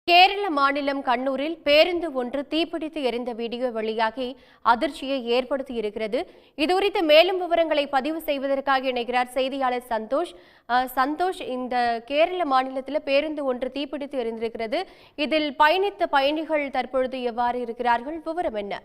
கேரள மாநிலம் கண்ணூரில் பேருந்து ஒன்று தீப்பிடித்து எரிந்த வீடியோ வெளியாகி அதிர்ச்சியை ஏற்படுத்தி இருக்கிறது. இதுகுறித்து மேலும் விவரங்களை பதிவு செய்வதற்காக இணைகிறார் செய்தியாளர் சந்தோஷ். சந்தோஷ், இந்த கேரள மாநிலத்தில் பேருந்து ஒன்று தீப்பிடித்து எரிந்திருக்கிறது. இதில் பயணித்த பயணிகள் தற்பொழுது எவ்வாறு இருக்கிறார்கள்? விவரம் என்ன?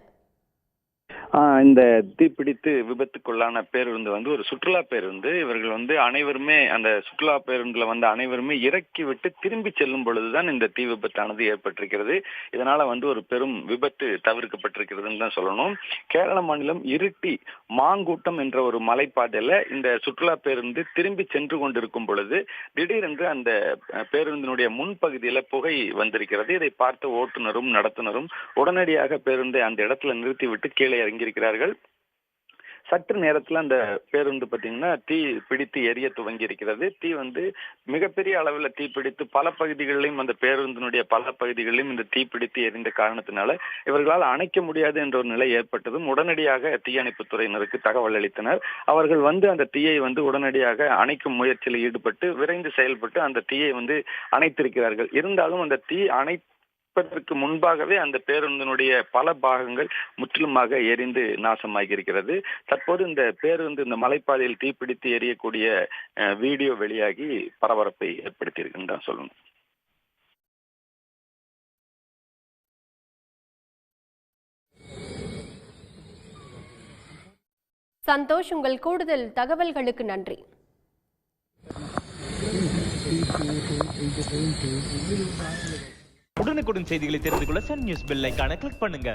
இந்த தீப்பிடித்து விபத்துக்குள்ளான பேருந்து ஒரு சுற்றுலா பேருந்து. இவர்கள் அனைவருமே அந்த சுற்றுலா பேருந்துல அனைவருமே இறக்கி விட்டு திரும்பி செல்லும் பொழுதுதான் இந்த தீ விபத்தானது ஏற்பட்டிருக்கிறது. இதனால ஒரு பெரும் விபத்து தவிர்க்கப்பட்டிருக்கிறதுன்னு தான் சொல்லணும். கேரள மாநிலம் இருட்டி மாங்கூட்டம் என்ற ஒரு மலைப்பாதையில இந்த சுற்றுலா பேருந்து திரும்பி சென்று கொண்டிருக்கும் பொழுது திடீரென்று அந்த பேருந்தினுடைய முன்பகுதியில புகை வந்திருக்கிறது. இதை பார்த்த ஓட்டுநரும் நடத்துனரும் உடனடியாக பேருந்தை அந்த இடத்துல நிறுத்திவிட்டு கீழே இறங்கியிருக்கிறார்கள். சற்று நேரத்துல அந்த பேருந்து பாத்தீங்கன்னா தீ பிடித்து எரிய துவங்கி இருக்கிறது. தீ மிகப்பெரிய அளவுல தீ பிடித்து பல பகுதிகளிலும் அந்த பேருந்தினுடைய பல பகுதிகளிலும் இந்த தீ பிடித்து எரிந்த காரணத்தினால இவர்களால் அணைக்க முடியாது என்ற ஒரு நிலை ஏற்பட்டதும் உடனடியாக தீயணைப்பு துறையினருக்கு தகவல் அளித்தனர். அவர்கள் அந்த தீயை உடனடியாக அணைக்கும் முயற்சியில் ஈடுபட்டு விரைந்து செயல்பட்டு அந்த தீயை அணைத்திருக்கிறார்கள். இருந்தாலும் அந்த தீ அணைப்பதற்கு முன்பாகவே அந்த பேருந்தினுடைய பல பாகங்கள் முற்றிலுமாக எரிந்து நாசமாகி இருக்கிறது. தற்போது இந்த பேருந்து இந்த மலைப்பாதையில் தீப்பிடித்து எரியக்கூடிய வீடியோ வெளியாகி பரபரப்பை ஏற்படுத்தி இருக்குன்னு சொல்லணும். சந்தோஷ், உங்கள் கூடுதல் தகவல்களுக்கு நன்றி. உடனுக்குடன் செய்திகளை தெரிந்து கொள்ள சன் நியூஸ் பெல் ஐகானை கிளிக் பண்ணுங்க.